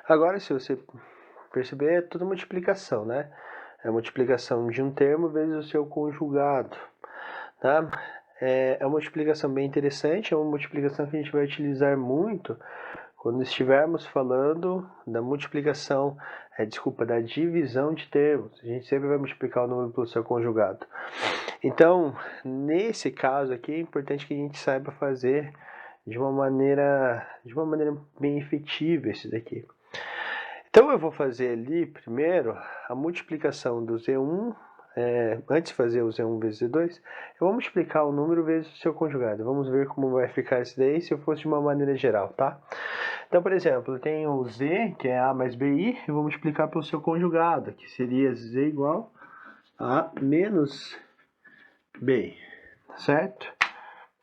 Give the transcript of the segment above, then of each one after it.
Agora, se você perceber, é tudo multiplicação, né? É a multiplicação de um termo vezes o seu conjugado, tá? É uma multiplicação bem interessante, é uma multiplicação que a gente vai utilizar muito quando estivermos falando da multiplicação, da divisão de termos. A gente sempre vai multiplicar o número pelo seu conjugado. Então, nesse caso aqui, é importante que a gente saiba fazer de uma maneira bem efetiva esse daqui. Então, eu vou fazer ali, primeiro, a multiplicação do Z1, antes de fazer o Z1 vezes Z2, eu vou multiplicar o número vezes o seu conjugado. Vamos ver como vai ficar isso daí se eu fosse de uma maneira geral, tá? Então, por exemplo, eu tenho o Z, que é A mais BI, eu vou multiplicar pelo seu conjugado, que seria Z igual a menos BI, certo?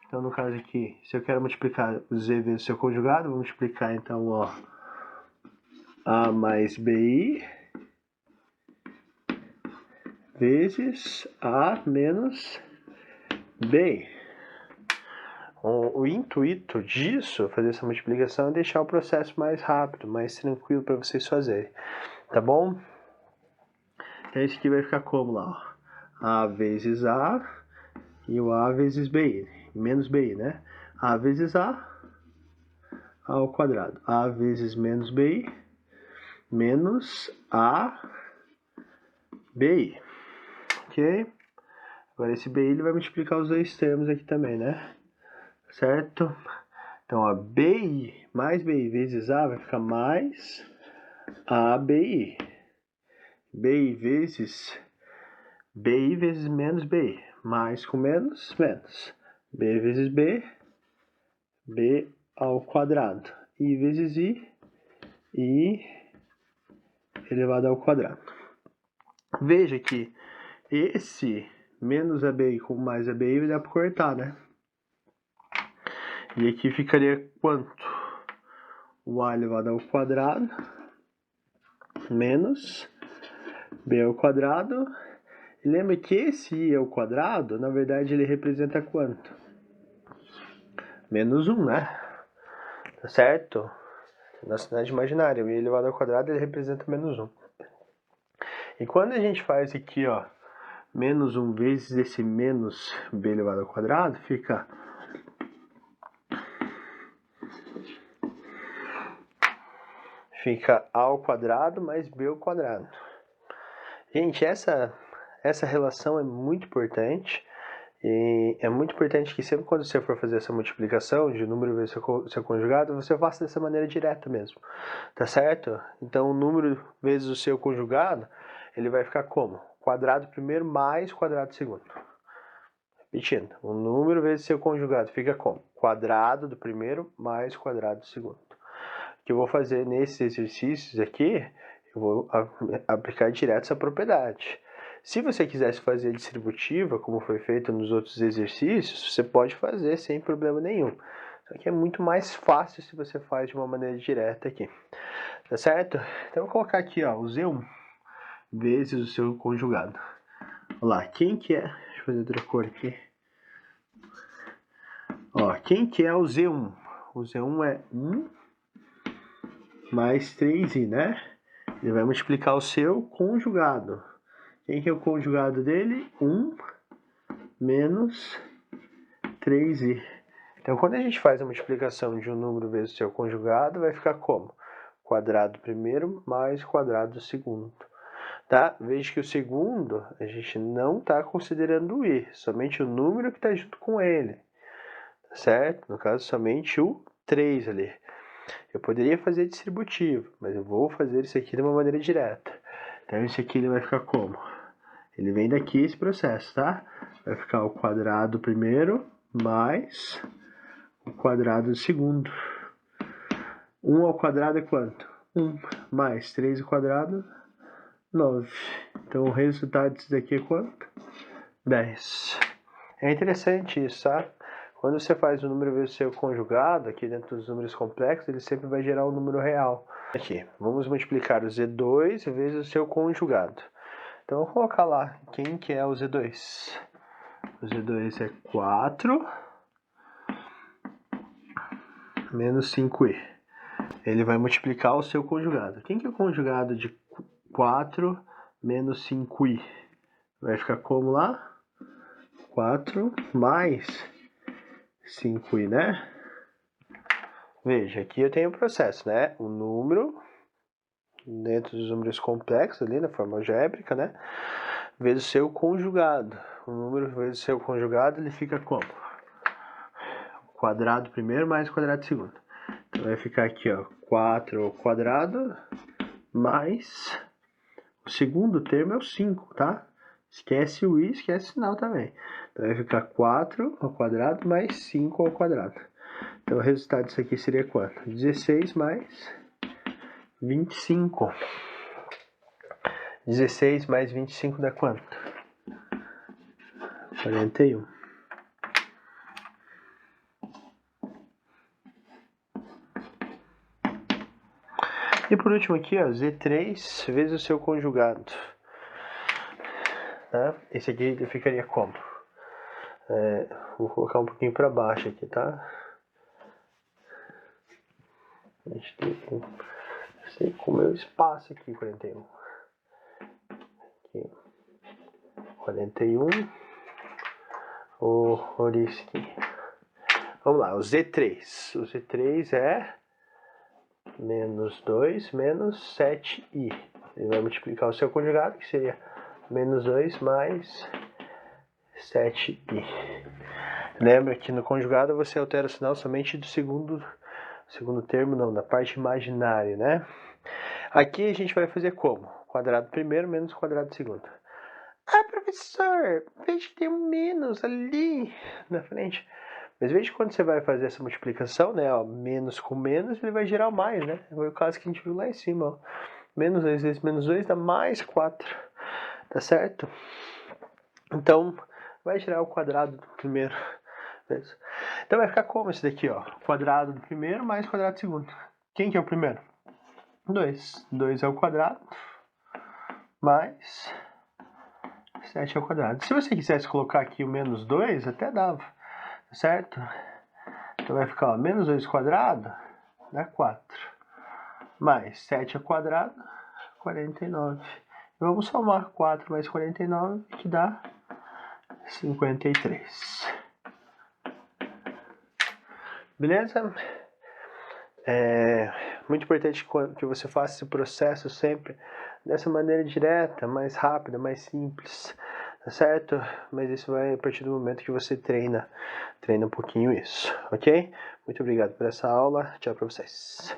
Então, no caso aqui, se eu quero multiplicar o Z vezes o seu conjugado, vou multiplicar então, ó, A mais BI vezes A menos BI. O intuito disso, fazer essa multiplicação, é deixar o processo mais rápido, mais tranquilo para vocês fazerem, tá bom? Então, esse aqui vai ficar como lá, ó? A vezes A e o A vezes BI, menos BI, né? A vezes A ao quadrado. A vezes menos BI menos A BI, ok? Agora esse BI ele vai multiplicar os dois termos aqui também, né? Certo? Então, a BI mais BI vezes A vai ficar mais ABI. BI vezes menos BI. Mais com menos, menos. B vezes B, B ao quadrado. I vezes I elevado ao quadrado. Veja que esse menos ABI com mais ABI dá para cortar, né? E aqui ficaria quanto? O A elevado ao quadrado menos B ao quadrado. E lembra que esse I ao quadrado, na verdade, ele representa quanto? Menos 1, né? Tá certo? Nossa unidade imaginária, o I elevado ao quadrado, ele representa menos 1. E quando a gente faz aqui, ó, menos 1 vezes esse menos B elevado ao quadrado, fica A ao quadrado mais B ao quadrado. Gente, essa relação é muito importante. E é muito importante que sempre quando você for fazer essa multiplicação de número vezes seu conjugado, você faça dessa maneira direta mesmo, tá certo? Então, o número vezes o seu conjugado, ele vai ficar como? Quadrado primeiro mais quadrado segundo. Repetindo, o número vezes seu conjugado fica como? Quadrado do primeiro mais quadrado do segundo. O que eu vou fazer nesses exercícios aqui, eu vou aplicar direto essa propriedade. Se você quisesse fazer distributiva, como foi feito nos outros exercícios, você pode fazer sem problema nenhum. Só que é muito mais fácil se você faz de uma maneira direta aqui. Tá certo? Então eu vou colocar aqui, ó, o Z1 vezes o seu conjugado. Olha lá, quem que é? Deixa eu fazer outra cor aqui. Ó, quem que é o Z1? O Z1 é 1 mais 3i, né? Ele vai multiplicar o seu conjugado. Quem que é o conjugado dele? 1 menos 3i. Então, quando a gente faz a multiplicação de um número vezes o seu conjugado, vai ficar como? Quadrado primeiro mais quadrado segundo. Tá? Veja que o segundo, a gente não está considerando o i, somente o número que está junto com ele. Certo? No caso, somente o 3 ali. Eu poderia fazer distributivo, mas eu vou fazer isso aqui de uma maneira direta. Então, isso aqui ele vai ficar como? Ele vem daqui esse processo, tá? Vai ficar o quadrado primeiro mais o quadrado segundo. 1 ao quadrado é quanto? 1 mais 3 ao quadrado, 9. Então, o resultado disso daqui é quanto? 10. É interessante isso, tá? Quando você faz o número vezes o seu conjugado, aqui dentro dos números complexos, ele sempre vai gerar um número real. Aqui, vamos multiplicar o Z2 vezes o seu conjugado. Então, eu vou colocar lá quem que é o Z2. O Z2 é 4 menos 5i. ele vai multiplicar o seu conjugado. Quem que é o conjugado de 4 menos 5i? Vai ficar como lá? 4 mais 5i, né? Veja, aqui eu tenho o processo, né? O número, dentro dos números complexos ali, na forma algébrica, né? Vezes o seu conjugado. O número vezes o seu conjugado, ele fica como? O quadrado primeiro mais o quadrado segundo. Então vai ficar aqui, ó, 4 ao quadrado mais... O segundo termo é o 5, tá? Esquece o i, esquece o sinal também. Então vai ficar 4 ao quadrado mais 5 ao quadrado. Então o resultado disso aqui seria quanto? 16 mais 25. 16 mais 25 dá quanto? 41. E por último aqui, ó, Z3 vezes o seu conjugado. Tá? Esse aqui ele ficaria como? Vou colocar um pouquinho para baixo aqui, tá? A gente tem sei como é o espaço aqui, 41. Aqui. 41. O Orisque. Vamos lá, o Z3. O Z3 é menos 2 menos 7i. Ele vai multiplicar o seu conjugado, que seria menos 2 mais 7i. Lembra que no conjugado você altera o sinal somente do segundo termo, não, da parte imaginária, né? Aqui a gente vai fazer como? Quadrado primeiro menos quadrado segundo. Ah, professor, veja que tem um menos ali na frente. Mas veja que quando você vai fazer essa multiplicação, né, ó, menos com menos, ele vai gerar mais, né? Foi o caso que a gente viu lá em cima, ó. Menos 2 vezes menos 2 dá mais 4, tá certo? Então, vai gerar o quadrado do primeiro. Beleza? Então vai ficar como esse daqui, ó? Quadrado do primeiro mais quadrado do segundo. Quem que é o primeiro? 2. 2 é o quadrado mais 7 ao quadrado. Se você quisesse colocar aqui o menos 2, até dava, certo? Então vai ficar, ó, menos 2 quadrado dá 4. Mais 7 ao quadrado, 49. E vamos somar 4 mais 49, que dá 53. Beleza? Muito importante que você faça esse processo sempre dessa maneira direta, mais rápida, mais simples, tá certo? Mas isso vai a partir do momento que você treina um pouquinho isso, ok? Muito obrigado por essa aula, tchau pra vocês.